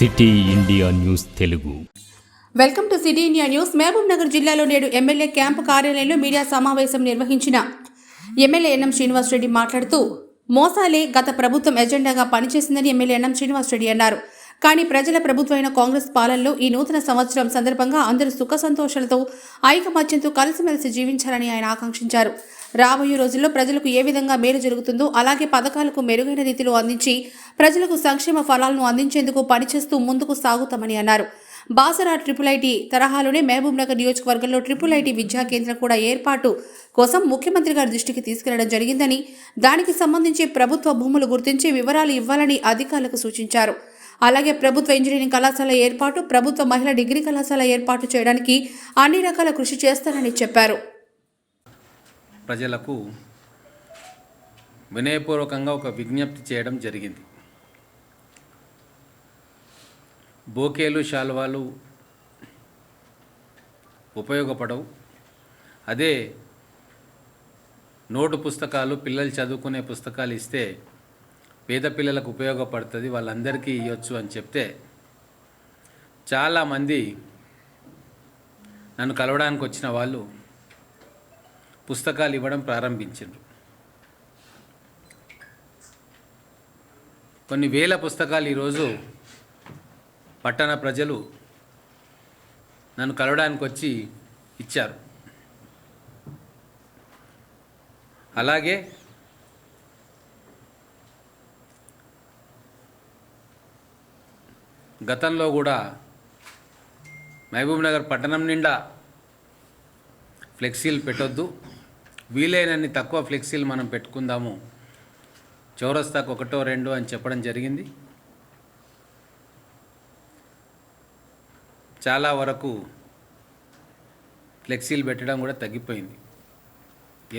City India news Telugu. Welcome to city India news. Mahabubnagar జిల్లాలో నేడు MLA camp కార్యాలయంలో media సమావేశం నిర్వహించిన ఎమ్మెల్యే ఎన్ఎం శ్రీనివాస్ రెడ్డి మాట్లాడుతూ మోసాలే గత ప్రభుత్వం ఎజెండాగా పనిచేసిందని ఎమ్మెల్యే ఎన్ఎం శ్రీనివాస్ రెడ్డి అన్నారు. కానీ ప్రజల ప్రభుత్వమైన కాంగ్రెస్ పాలనలో ఈ నూతన సంవత్సరం సందర్భంగా అందరూ సుఖ సంతోషాలతో ఐకమత్యంతో కలిసిమెలిసి జీవించాలని ఆయన ఆకాంక్షించారు. రాబోయే రోజుల్లో ప్రజలకు ఏ విధంగా మేలు జరుగుతుందో అలాగే పథకాలకు మెరుగైన రీతిలో అందించి ప్రజలకు సంక్షేమ ఫలాలను అందించేందుకు పనిచేస్తూ ముందుకు సాగుతామని అన్నారు. బాసరా ట్రిపుల్ తరహాలోనే మహబూబ్ నగర్ నియోజకవర్గంలో ట్రిపుల్ విద్యా కేంద్రం కూడా ఏర్పాటు కోసం ముఖ్యమంత్రి గారి దృష్టికి తీసుకెళ్లడం జరిగిందని, దానికి సంబంధించి ప్రభుత్వ భూములు గుర్తించి వివరాలు ఇవ్వాలని అధికారులకు సూచించారు. అలాగే ప్రభుత్వ ఇంజనీరింగ్ కళాశాల ఏర్పాటు, ప్రభుత్వ మహిళా డిగ్రీ కళాశాల ఏర్పాటు చేయడానికి అన్ని రకాల కృషి చేస్తారని చెప్పారు. ప్రజలకు వినయపూర్వకంగా ఒక విజ్ఞప్తి చేయడం జరిగింది. బోకేలు శాల్వాలు ఉపయోగపడవు. అదే నోటు పుస్తకాలు, పిల్లలు చదువుకునే పుస్తకాలు ఇస్తే పేద పిల్లలకు ఉపయోగపడుతుంది, వాళ్ళందరికీ ఇవ్వచ్చు అని చెప్తే చాలామంది నన్ను కలవడానికి వచ్చిన వాళ్ళు పుస్తకాలు ఇవ్వడం ప్రారంభించారు. కొన్ని వేల పుస్తకాలు ఈరోజు పట్టణ ప్రజలు నన్ను కలవడానికి వచ్చి ఇచ్చారు. అలాగే గతంలో కూడా మహబూబ్ నగర్ పట్టణం నిండా ఫ్లెక్సీలు పెట్టొద్దు, వీలైనన్ని తక్కువ ఫ్లెక్సీలు మనం పెట్టుకుందాము, చౌరస్తాకు ఒకటో రెండో అని చెప్పడం జరిగింది. చాలా వరకు ఫ్లెక్సీలు పెట్టడం కూడా తగ్గిపోయింది.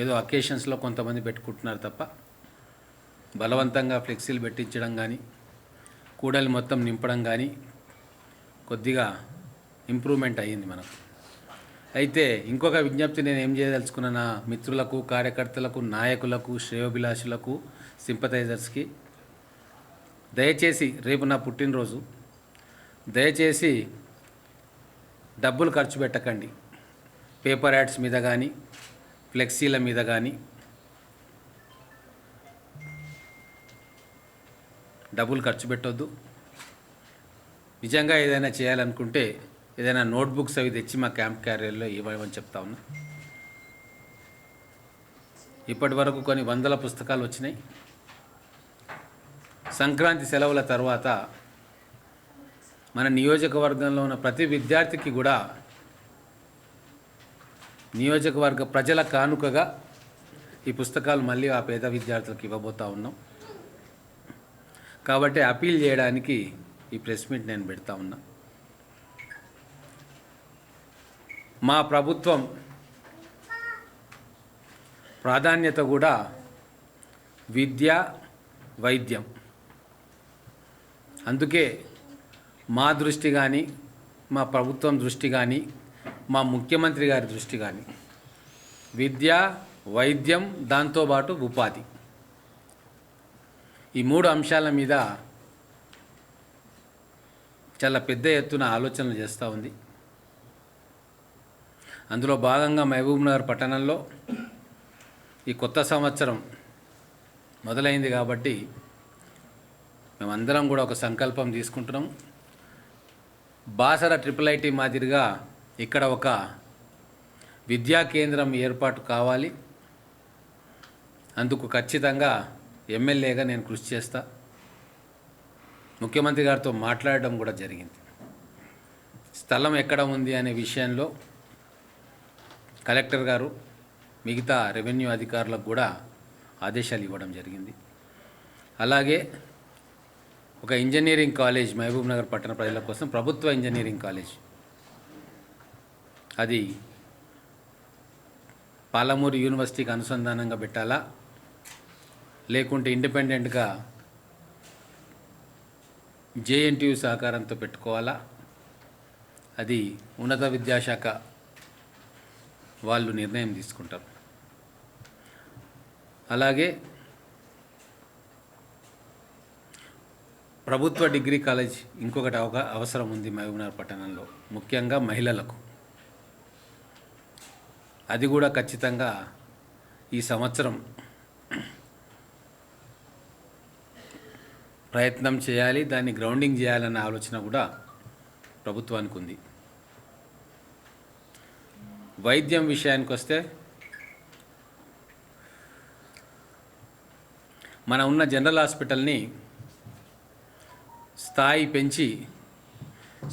ఏదో అకేషన్స్లో కొంతమంది పెట్టుకుంటున్నారు తప్ప బలవంతంగా ఫ్లెక్సీలు పెట్టించడం కానీ, కూడలి మొత్తం నింపడం కానీ కొద్దిగా ఇంప్రూవ్మెంట్ అయ్యింది మనకు. అయితే ఇంకొక విజ్ఞప్తి నేను ఏం చేయదలుచుకున్న నా మిత్రులకు, కార్యకర్తలకు, నాయకులకు, శ్రేయోభిలాషులకు, సింపథైజర్స్కి, దయచేసి రేపు నా పుట్టినరోజు, దయచేసి డబ్బులు ఖర్చు పెట్టకండి. పేపర్ యాడ్స్ మీద కానీ, ఫ్లెక్సీల మీద కానీ డబ్బులు ఖర్చు పెట్టొద్దు. నిజంగా ఏదైనా చేయాలనుకుంటే ఏదైనా నోట్బుక్స్ అవి తెచ్చి మా క్యాంప్ క్యారియర్లో ఇవ్వమని చెప్తా ఉన్నా. ఇప్పటి వరకు కొన్ని వందల పుస్తకాలు వచ్చినాయి. సంక్రాంతి సెలవుల తర్వాత మన నియోజకవర్గంలో ఉన్న ప్రతి విద్యార్థికి కూడా నియోజకవర్గ ప్రజల కానుకగా ఈ పుస్తకాలు మళ్ళీ ఆ పేద విద్యార్థులకు ఇవ్వబోతూ ఉన్నాం. కాబట్టి అపీల్ చేయడానికి ఈ ప్రెస్ మీట్ నేను పెడతా ఉన్నా. మా ప్రభుత్వం ప్రాధాన్యత కూడా విద్య, వైద్యం. అందుకే మా దృష్టి కానీ, మా ప్రభుత్వం దృష్టి కానీ, మా ముఖ్యమంత్రి గారి దృష్టి కానీ విద్య, వైద్యం, దాంతోపాటు ఉపాధి, ఈ మూడు అంశాల మీద చాలా పెద్ద ఎత్తున ఆలోచనలు చేస్తూ ఉంది. అందులో భాగంగా మహబూబ్ నగర్ పట్టణంలో ఈ కొత్త సంవత్సరం మొదలైంది కాబట్టి మేమందరం కూడా ఒక సంకల్పం తీసుకుంటున్నాం. బాసర ట్రిపుల్ మాదిరిగా ఇక్కడ ఒక విద్యా కేంద్రం ఏర్పాటు కావాలి. అందుకు ఖచ్చితంగా ఎమ్మెల్యేగా నేను కృషి చేస్తా. ముఖ్యమంత్రి గారితో మాట్లాడడం కూడా జరిగింది. స్థలం ఎక్కడ ఉంది అనే విషయంలో కలెక్టర్ గారు మిగతా రెవెన్యూ అధికారులకు కూడా ఆదేశాలు ఇవ్వడం జరిగింది. అలాగే ఒక ఇంజనీరింగ్ కాలేజ్ మహబూబ్ నగర్ పట్టణ ప్రజల కోసం, ప్రభుత్వ ఇంజనీరింగ్ కాలేజ్, అది పాలమూరు యూనివర్సిటీకి అనుసంధానంగా పెట్టాలా, లేకుంటే ఇండిపెండెంట్గా జేఎన్టీయూ సహకారంతో పెట్టుకోవాలా, అది ఉన్నత విద్యాశాఖ వాళ్ళు నిర్ణయం తీసుకుంటారు. అలాగే ప్రభుత్వ డిగ్రీ కాలేజ్ ఇంకొకటి అవసరం ఉంది మహబూబ్నగర్ పట్టణంలో, ముఖ్యంగా మహిళలకు. అది కూడా ఖచ్చితంగా ఈ సంవత్సరం ప్రయత్నం చేయాలి, దాన్ని గ్రౌండింగ్ చేయాలన్న ఆలోచన కూడా ప్రభుత్వానికి ఉంది. వైద్యం విషయానికి వస్తే మన ఉన్న జనరల్ హాస్పిటల్ని స్థాయి పెంచి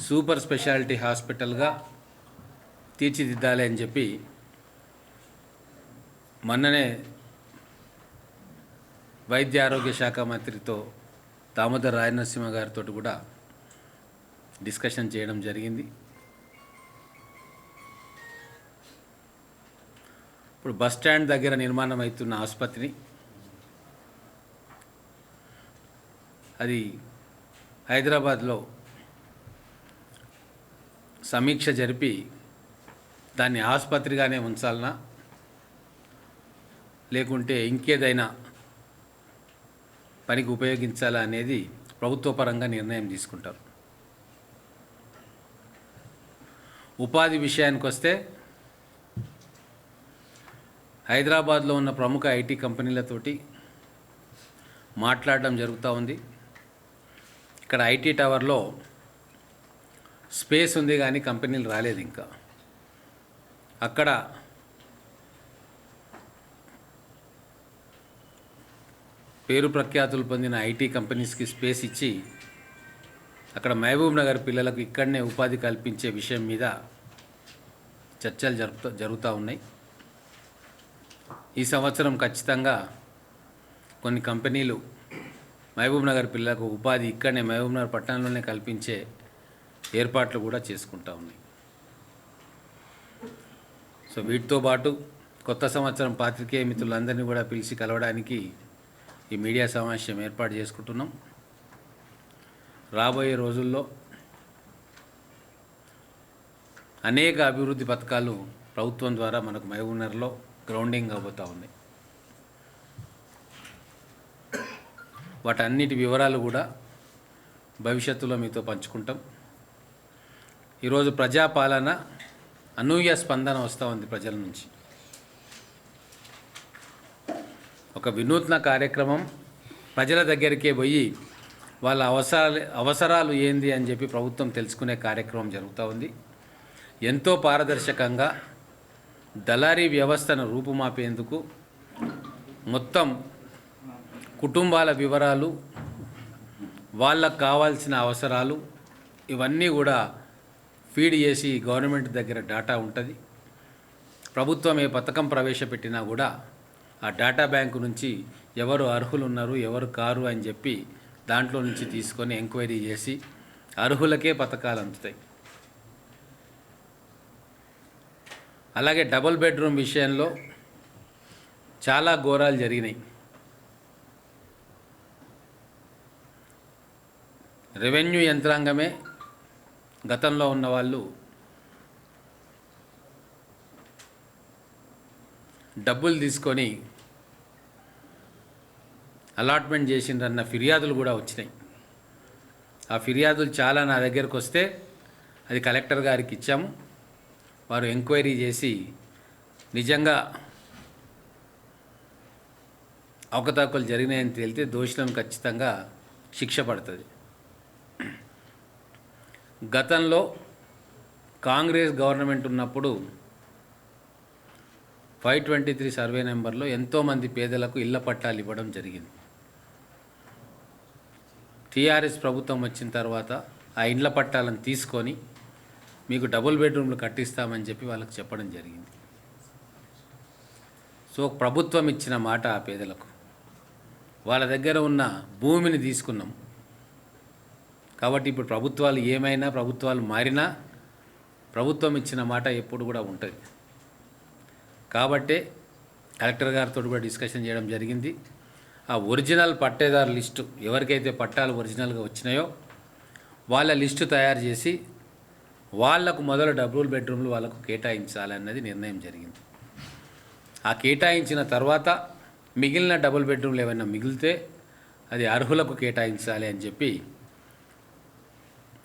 సూపర్ స్పెషాలిటీ హాస్పిటల్గా తీర్చిదిద్దాలి అని చెప్పి మొన్ననే వైద్య ఆరోగ్య శాఖ మంత్రితో దామోదర్ రాయనరసింహ గారితో కూడా డిస్కషన్ చేయడం జరిగింది. ఇప్పుడు బస్ స్టాండ్ దగ్గర నిర్మాణం అవుతున్న ఆసుపత్రిని అది హైదరాబాద్లో సమీక్ష జరిపి దాన్ని ఆసుపత్రిగానే ఉంచాలనా లేకుంటే ఇంకేదైనా పనికి ఉపయోగించాలా అనేది ప్రభుత్వ పరంగా నిర్ణయం తీసుకుంటారు. ఉపాధి విషయానికి వస్తే హైదరాబాద్లో ఉన్న ప్రముఖ ఐటీ కంపెనీలతోటి మాట్లాడడం జరుగుతూ ఉంది. ఇక్కడ ఐటీ టవర్లో స్పేస్ ఉంది కానీ కంపెనీలు రాలేదు ఇంకా. అక్కడ పేరు ప్రఖ్యాతులు పొందిన ఐటీ కంపెనీస్కి స్పేస్ ఇచ్చి అక్కడ మహబూబ్ నగర్ పిల్లలకు ఇక్కడనే ఉపాధి కల్పించే విషయం మీద చర్చలు జరుగుతూ ఉన్నాయి. ఈ సంవత్సరం ఖచ్చితంగా కొన్ని కంపెనీలు మహబూబ్ నగర్ పిల్లలకు ఉపాధి ఇక్కడనే మహబూబ్ నగర్ పట్టణంలోనే కల్పించే ఏర్పాట్లు కూడా చేసుకుంటూ ఉన్నాయి. సో వీటితో పాటు కొత్త సంవత్సరం పాత్రికేయ మిత్రులందరినీ కూడా పిలిచి కలవడానికి ఈ మీడియా సమావేశం ఏర్పాటు చేసుకుంటున్నాం. రాబోయే రోజుల్లో అనేక అభివృద్ధి పథకాలు ప్రభుత్వం ద్వారా మనకు మహబూబ్నగర్లో గ్రౌండింగ్ అవబోతూ ఉన్నాయి. వాటన్నిటి వివరాలు కూడా భవిష్యత్తులో మీతో పంచుకుంటాం. ఈరోజు ప్రజాపాలన అనూహ్య స్పందన వస్తూ ఉంది ప్రజల నుంచి. ఒక వినూత్న కార్యక్రమం ప్రజల దగ్గరికే పోయి వాళ్ళ అవసరాలు ఏంది అని చెప్పి ప్రభుత్వం తెలుసుకునే కార్యక్రమం జరుగుతూ ఉంది. ఎంతో పారదర్శకంగా దళారీ వ్యవస్థను రూపుమాపేందుకు మొత్తం కుటుంబాల వివరాలు, వాళ్ళకు కావాల్సిన అవసరాలు ఇవన్నీ కూడా ఫీడ్ చేసి గవర్నమెంట్ దగ్గర డేటా ఉంటుంది. ప్రభుత్వం ఏ పథకం ప్రవేశపెట్టినా కూడా ఆ డేటా బ్యాంకు నుంచి ఎవరు అర్హులు ఉన్నారు ఎవరు కారు అని చెప్పి దాంట్లో నుంచి తీసుకొని ఎంక్వైరీ చేసి అర్హులకే పథకాలు అందుతాయి. అలాగే డబుల్ బెడ్రూమ్ విషయంలో చాలా ఘోరాలు జరిగినాయి. రెవెన్యూ యంత్రాంగమే గతంలో ఉన్న వాళ్ళు డబ్బులు తీసుకొని అలాట్మెంట్ చేసిండ్రన్న ఫిర్యాదులు కూడా వచ్చినాయి. ఆ ఫిర్యాదులు చాలా నా దగ్గరకు వస్తే అది కలెక్టర్ గారికి ఇచ్చాము. వారు ఎంక్వైరీ చేసి నిజంగా అవకతవకలు జరిగినాయని తేలితే దోషులను ఖచ్చితంగా శిక్ష పడుతుంది. గతంలో కాంగ్రెస్ గవర్నమెంట్ ఉన్నప్పుడు 523 సర్వే నెంబర్లో ఎంతోమంది పేదలకు ఇళ్ల పట్టాలు ఇవ్వడం జరిగింది. టీఆర్ఎస్ ప్రభుత్వం వచ్చిన తర్వాత ఆ ఇండ్ల పట్టాలను తీసుకొని మీకు డబుల్ బెడ్రూమ్లు కట్టిస్తామని చెప్పి వాళ్ళకి చెప్పడం జరిగింది. సో ప్రభుత్వం ఇచ్చిన మాట ఆ పేదలకు, వాళ్ళ దగ్గర ఉన్న భూమిని తీసుకున్నాం. కాబట్టి ఇప్పుడు ప్రభుత్వాలు ఏమైనా, ప్రభుత్వాలు మారినా ప్రభుత్వం ఇచ్చిన మాట ఎప్పుడు కూడా ఉంటుంది. కాబట్టే కలెక్టర్ గారితో కూడా డిస్కషన్ చేయడం జరిగింది. ఆ ఒరిజినల్ పట్టేదారు లిస్టు, ఎవరికైతే పట్టాలు ఒరిజినల్గా వచ్చినాయో వాళ్ళ లిస్టు తయారు చేసి వాళ్లకు మొదలు డబుల్ బెడ్రూమ్లు వాళ్ళకు కేటాయించాలన్నది నిర్ణయం జరిగింది. ఆ కేటాయించిన తర్వాత మిగిలిన డబుల్ బెడ్రూమ్లు ఏమైనా మిగిలితే అది అర్హులకు కేటాయించాలి అని చెప్పి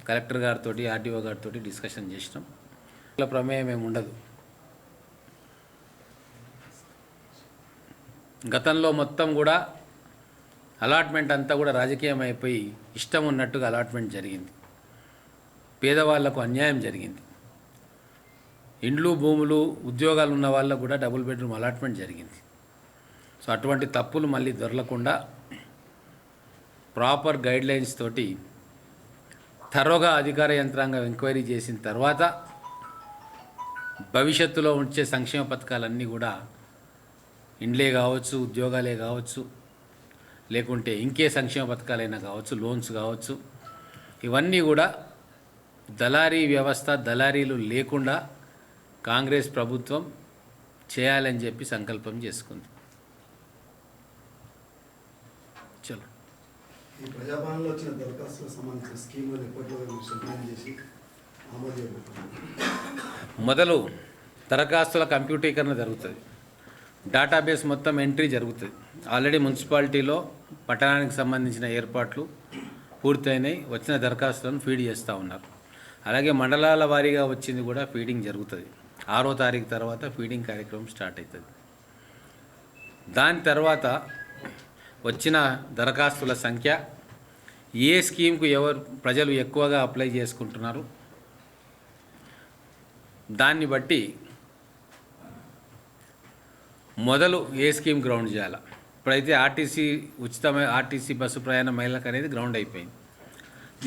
కలెక్టర్ గారితో ఆర్డీఓ గారితో డిస్కషన్ చేసినాం. ఇలా ప్రమేయం ఏమి ఉండదు. గతంలో మొత్తం కూడా అలాట్మెంట్ అంతా కూడా రాజకీయం అయిపోయి ఇష్టం ఉన్నట్టుగా అలాట్మెంట్ జరిగింది. పేదవాళ్లకు అన్యాయం జరిగింది. ఇండ్లు భూములు ఉద్యోగాలు ఉన్న వాళ్ళకు కూడా డబుల్ బెడ్రూమ్ అలాట్మెంట్ జరిగింది. సో అటువంటి తప్పులు మళ్ళీ దొరలకుండా ప్రాపర్ గైడ్లైన్స్ తోటి థరోగా అధికార యంత్రాంగం ఎంక్వైరీ చేసిన తర్వాత భవిష్యత్తులో ఉంచే సంక్షేమ పథకాలన్నీ కూడా ఇండ్లే కావచ్చు, ఉద్యోగాలే కావచ్చు, లేకుంటే ఇంకే సంక్షేమ పథకాలైనా కావచ్చు, లోన్స్ కావచ్చు, ఇవన్నీ కూడా దళారీ వ్యవస్థ, దళారీలు లేకుండా కాంగ్రెస్ ప్రభుత్వం చేయాలని చెప్పి సంకల్పం చేసుకుంది. చలో. ఈ ప్రజాపాలనలో వచ్చిన దరఖాస్తులకు సంబంధించిన స్కీములను ఎప్పటిలో సంకలనం చేసి అమలు చేయబోతున్నారు. మొదలు దరఖాస్తుల కంప్యూటీకరణ జరుగుతుంది. డేటాబేస్ మొత్తం ఎంట్రీ జరుగుతుంది. ఆల్రెడీ మున్సిపాలిటీలో పట్టణానికి సంబంధించిన ఏర్పాట్లు పూర్తయినాయి. వచ్చిన దరఖాస్తులను ఫీడ్ చేస్తూ ఉన్నారు. అలాగే మండలాల వారీగా వచ్చింది కూడా ఫీడింగ్ జరుగుతుంది. 6వ తారీఖు తర్వాత ఫీడింగ్ కార్యక్రమం స్టార్ట్ అవుతుంది. దాని తర్వాత వచ్చిన దరఖాస్తుల సంఖ్య, ఏ స్కీమ్కు ఎవరు ప్రజలు ఎక్కువగా అప్లై చేసుకుంటున్నారు, దాన్ని బట్టి మొదలు ఏ స్కీమ్ గ్రౌండ్ చేయాలి. ఇప్పుడైతే ఆర్టీసీ బస్సు ప్రయాణ మహిళలకు అనేది గ్రౌండ్ అయిపోయింది.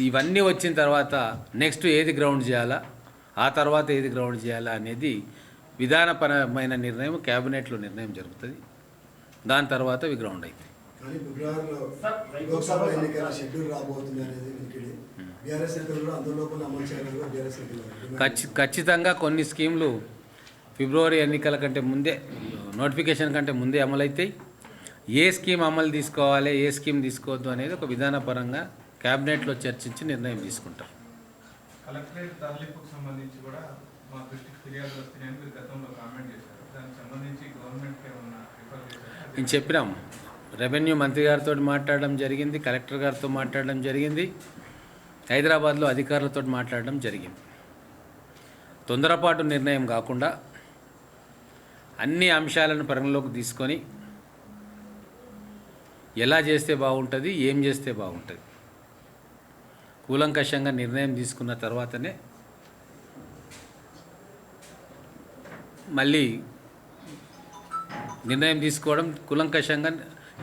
ఇవన్నీ వచ్చిన తర్వాత నెక్స్ట్ ఏది గ్రౌండ్ చేయాలా, ఆ తర్వాత ఏది గ్రౌండ్ చేయాలా అనేది విధానపరమైన నిర్ణయం క్యాబినెట్లో నిర్ణయం జరుగుతుంది. దాని తర్వాత ఇవి గ్రౌండ్ అవుతాయి. కానీ ఫిబ్రవరిలో లోక్సభ ఎన్నికల షెడ్యూల్ రాబోతుంది అనేది వినికిడి. బీఆర్ఎస్ నేతలు కూడా అందులోపల అమలు చేయాలని కూడా బీఆర్ఎస్ నేతలు ఖచ్చితంగా కొన్ని స్కీమ్లు ఫిబ్రవరి ఎన్నికల కంటే ముందే, నోటిఫికేషన్ కంటే ముందే అమలవుతాయి. ఏ స్కీమ్ అమలు తీసుకోవాలి, ఏ స్కీమ్ తీసుకోవద్దు అనేది ఒక విధానపరంగా క్యాబినెట్లో చర్చించి నిర్ణయం తీసుకుంటారు. కలెక్టరేట్ తరలింపుకు సంబంధించి కూడా మా దృష్టికి ఫిర్యాదు వస్తున్నాయని మీరు గతంలో కామెంట్ చేశారు. దానికి సంబంధించి గవర్నమెంట్కి ఏమన్నా రిఫర్ చేశారు? నేను చెప్పినాం, రెవెన్యూ మంత్రి గారితో మాట్లాడడం జరిగింది, కలెక్టర్ గారితో మాట్లాడడం జరిగింది, హైదరాబాద్లో అధికారులతో మాట్లాడడం జరిగింది. తొందరపాటు నిర్ణయం కాకుండా అన్ని అంశాలను పరిగణలోకి తీసుకొని ఎలా చేస్తే బాగుంటుంది, ఏం చేస్తే బాగుంటుంది, కూలంకషంగా నిర్ణయం తీసుకున్న తర్వాతనే మళ్ళీ నిర్ణయం తీసుకోవడం, కూలంకషంగా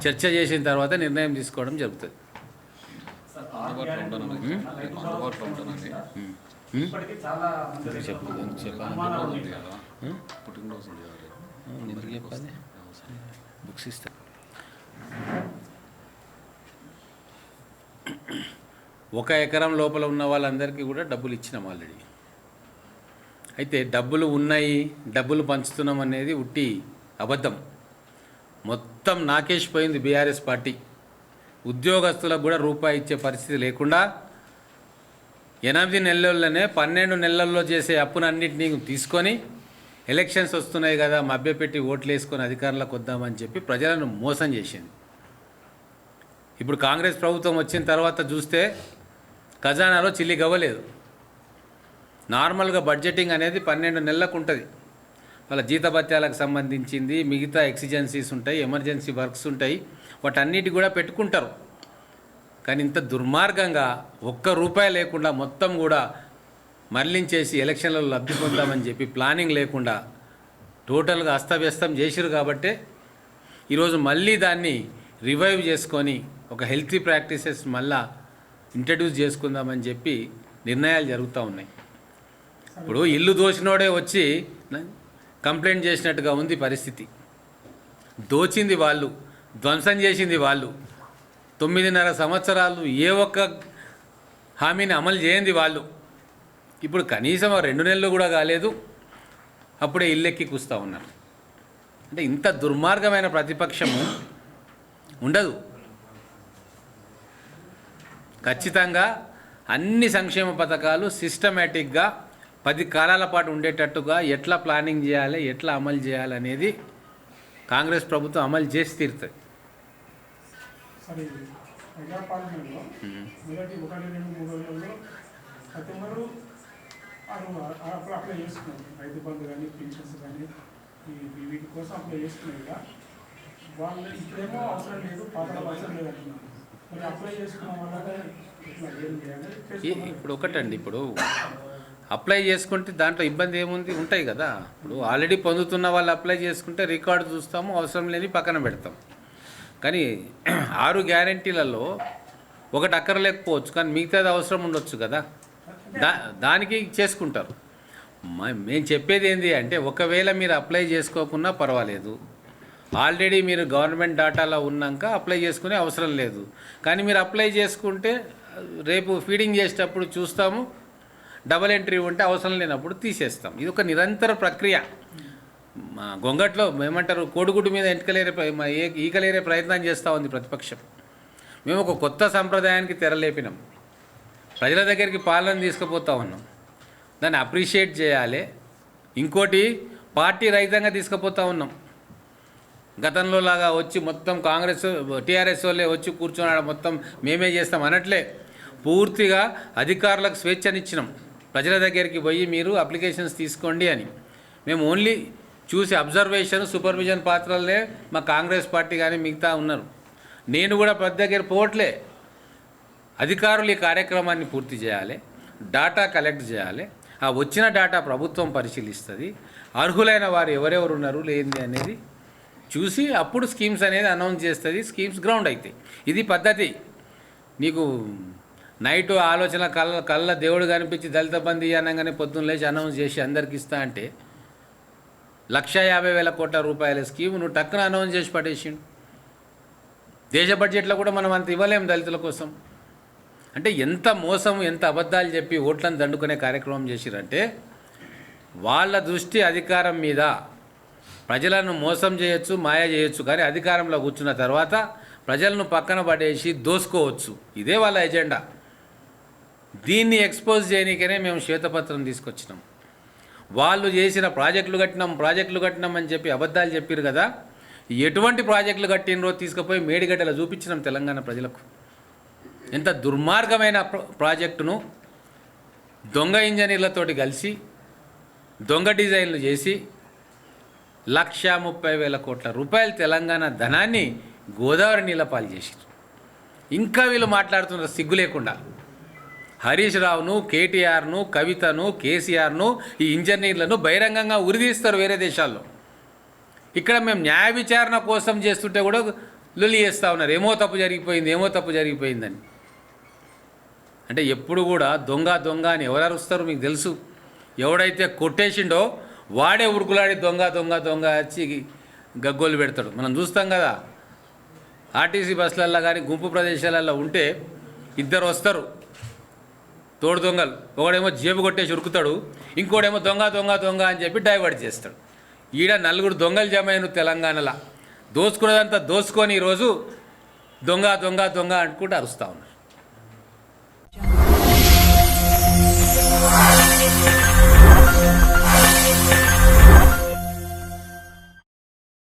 చర్చ చేసిన తర్వాత నిర్ణయం తీసుకోవడం జరుగుతుంది. బుక్స్ ఇస్తా. ఒక ఎకరం లోపల ఉన్న వాళ్ళందరికీ కూడా డబ్బులు ఇచ్చినాం ఆల్రెడీ. అయితే డబ్బులు ఉన్నాయి, డబ్బులు పంచుతున్నాం అనేది ఉట్టి అబద్ధం. మొత్తం నాకేసిపోయింది బీఆర్ఎస్ పార్టీ. ఉద్యోగస్తులకు కూడా రూపాయి ఇచ్చే పరిస్థితి లేకుండా 8 నెలల్లోనే 12 నెలల్లో చేసే అప్పునన్నింటినీ తీసుకొని ఎలక్షన్స్ వస్తున్నాయి కదా మభ్యపెట్టి ఓట్లు వేసుకొని అధికారంలోకి వద్దామని చెప్పి ప్రజలను మోసం చేసింది. ఇప్పుడు కాంగ్రెస్ ప్రభుత్వం వచ్చిన తర్వాత చూస్తే ఖజానాలో చిల్లి గవ్వలేదు. నార్మల్గా బడ్జెటింగ్ అనేది 12 నెలలకు ఉంటుంది. వాళ్ళ జీతభత్యాలకు సంబంధించింది, మిగతా ఎక్సిజెన్సీస్ ఉంటాయి, ఎమర్జెన్సీ వర్క్స్ ఉంటాయి, వాటన్నిటి కూడా పెట్టుకుంటారు. కానీ ఇంత దుర్మార్గంగా ₹1 లేకుండా మొత్తం కూడా మరలించేసి ఎలక్షన్లలో లబ్ధి పొందామని చెప్పి ప్లానింగ్ లేకుండా టోటల్గా అస్తవ్యస్తం చేసిరు. కాబట్టే ఈరోజు మళ్ళీ దాన్ని రివైవ్ చేసుకొని ఒక హెల్తీ ప్రాక్టీసెస్ మళ్ళా ఇంట్రడ్యూస్ చేసుకుందామని చెప్పి నిర్ణయాలు జరుగుతూ ఉన్నాయి. ఇప్పుడు ఇల్లు దోచినోడే వచ్చి కంప్లైంట్ చేసినట్టుగా ఉంది పరిస్థితి. దోచింది వాళ్ళు, ధ్వంసం చేసింది వాళ్ళు, 9.5 సంవత్సరాలు ఏ ఒక్క హామీని అమలు చేయండి వాళ్ళు. ఇప్పుడు కనీసం 2 నెలలు కూడా కాలేదు, అప్పుడే ఇల్లెక్కి కూస్తూ ఉన్నారు. అంటే ఇంత దుర్మార్గమైన ప్రతిపక్షము ఉండదు. ఖచ్చితంగా అన్ని సంక్షేమ పథకాలు సిస్టమేటిక్గా 10 కాలాల పాటు ఉండేటట్టుగా ఎట్లా ప్లానింగ్ చేయాలి, ఎట్లా అమలు చేయాలి అనేది కాంగ్రెస్ ప్రభుత్వం అమలు చేసి తీరుతుంది. ప్రజాపాలనలో మొదటి 1, 2, 3 రోజుల్లో ప్రతి ఒక్కరు అప్పుడు అప్లై చేసుకున్నారు, రైతు బంధు కానీ పెన్షన్స్ కానీ వీటి కోసం అప్లై చేసుకున్నారు. వాళ్ళు ఇప్పుడేమో అవసరం లేదు, పాత అవసరం లేదు అంటున్నారు. మరి అప్లై చేసుకున్న వాళ్ళ ఇట్లా ఏం చేయాలి? ఇప్పుడు ఒకటండి, ఇప్పుడు అప్లై చేసుకుంటే దాంట్లో ఇబ్బంది ఏముంది, ఉంటాయి కదా. ఇప్పుడు ఆల్రెడీ పొందుతున్న వాళ్ళు అప్లై చేసుకుంటే రికార్డు చూస్తాము, అవసరం లేని పక్కన పెడతాం. కానీ 6 గ్యారెంటీలలో ఒకటి అక్కర్లేకపోవచ్చు, కానీ మిగతాది అవసరం ఉండొచ్చు కదా, దానికి చేసుకుంటారు. మేము చెప్పేది ఏంటి అంటే, ఒకవేళ మీరు అప్లై చేసుకోకున్నా పర్వాలేదు, ఆల్రెడీ మీరు గవర్నమెంట్ డాటాలో ఉన్నాక అప్లై చేసుకునే అవసరం లేదు. కానీ మీరు అప్లై చేసుకుంటే రేపు ఫీడింగ్ చేసేటప్పుడు చూస్తాము, డబల్ ఎంట్రీ ఉంటే అవసరం లేనప్పుడు తీసేస్తాం. ఇది ఒక నిరంతర ప్రక్రియ. మా గొంగట్లో ఏమంటారు, కోడిగుడ్డు మీద ఈకలేరే ప్రయత్నం చేస్తూ ఉంది ప్రతిపక్షం. మేము ఒక కొత్త సంప్రదాయానికి తెరలేపినాం, ప్రజల దగ్గరికి పాలన తీసుకుపోతా ఉన్నాం, దాన్ని అప్రిషియేట్ చేయాలి. ఇంకోటి పార్టీ రహితంగా తీసుకుపోతూ ఉన్నాం. గతంలో లాగా వచ్చి మొత్తం కాంగ్రెస్ టీఆర్ఎస్ వాళ్ళే వచ్చి కూర్చున్నాడు, మొత్తం మేమే చేస్తాం అనట్లే. పూర్తిగా అధికారులకు స్వేచ్ఛనిచ్చినాం, ప్రజల దగ్గరికి పోయి మీరు అప్లికేషన్స్ తీసుకోండి అని. మేము ఓన్లీ చూసి అబ్జర్వేషన్ సూపర్విజన్ పాత్రలనే మా కాంగ్రెస్ పార్టీ కానీ మిగతా ఉన్నారు. నేను కూడా ప్రతి దగ్గర పోవట్లే. అధికారులు ఈ కార్యక్రమాన్ని పూర్తి చేయాలి, డాటా కలెక్ట్ చేయాలి. ఆ వచ్చిన డాటా ప్రభుత్వం పరిశీలిస్తుంది, అర్హులైన వారు ఎవరెవరు ఉన్నారు లేనిది అనేది చూసి అప్పుడు స్కీమ్స్ అనేది అనౌన్స్ చేస్తుంది, స్కీమ్స్ గ్రౌండ్ అవుతాయి. ఇది పద్ధతి. నీకు నైట్ ఆలోచన కళ్ళ దేవుడు కనిపించి దళిత బంధు అనగానే పొద్దున్న లేచి అనౌన్స్ చేసి అందరికి ఇస్తా అంటే 1,50,000 కోట్ల రూపాయల స్కీమ్ నువ్వు టక్కున అనౌన్స్ చేసి పడేసిండు. దేశ బడ్జెట్లో కూడా మనం అంత ఇవ్వలేం దళితుల కోసం. అంటే ఎంత మోసం, ఎంత అబద్ధాలు చెప్పి ఓట్లను దండుకునే కార్యక్రమం చేసిరంటే, వాళ్ళ దృష్టి అధికారం మీద. ప్రజలను మోసం చేయొచ్చు, మాయ చేయొచ్చు, కానీ అధికారంలో కూర్చున్న తర్వాత ప్రజలను పక్కన పడేసి దోసుకోవచ్చు. ఇదే వాళ్ళ ఎజెండా. దీన్ని ఎక్స్పోజ్ చేయడానికనే మేము శ్వేతపత్రం తీసుకొచ్చినాం. వాళ్ళు చేసిన ప్రాజెక్టులు కట్టినాం అని చెప్పి అబద్ధాలు చెప్పారు కదా, ఎటువంటి ప్రాజెక్టులు కట్టినరో తీసుకుపోయి మేడిగడ్డలో చూపించినాం తెలంగాణ ప్రజలకు. ఎంత దుర్మార్గమైన ప్రాజెక్టును దొంగ ఇంజనీర్లతోటి కలిసి దొంగ డిజైన్లు చేసి 1,30,000 కోట్ల రూపాయలు తెలంగాణ ధనాన్ని గోదావరి నీళ్ళపాలు చేశారు. ఇంకా వీళ్ళు మాట్లాడుతున్నారు సిగ్గు లేకుండా. హరీష్ రావును, కేటీఆర్ను, కవితను, కేసీఆర్ను, ఈ ఇంజనీర్లను బహిరంగంగా ఉరిదీస్తారు వేరే దేశాల్లో. ఇక్కడ మేము న్యాయ విచారణ కోసం చేస్తుంటే కూడా లొల్లి చేస్తూ ఉన్నారు, ఏమో తప్పు జరిగిపోయిందని. అంటే ఎప్పుడు కూడా దొంగ అని ఎవరు అరుస్తారు మీకు తెలుసు. ఎవడైతే కొట్టేసిండో వాడే ఉరుకులాడి దొంగ వచ్చి గగ్గోలు పెడతాడు. మనం చూస్తాం కదా, ఆర్టీసీ బస్సులల్లో కానీ గుంపు ప్రదేశాలలో ఉంటే 2 వస్తారు తోడు దొంగలు. ఒకడేమో జేబు కొట్టేసి ఉరుకుతాడు, ఇంకోడేమో దొంగ అని చెప్పి డైవర్ట్ చేస్తాడు. ఈడ 4 దొంగలు జమైను తెలంగాణలో. దోచుకున్నదంతా దోచుకొని ఈరోజు దొంగ అనుకుంటూ అరుస్తూ ఉన్నారు.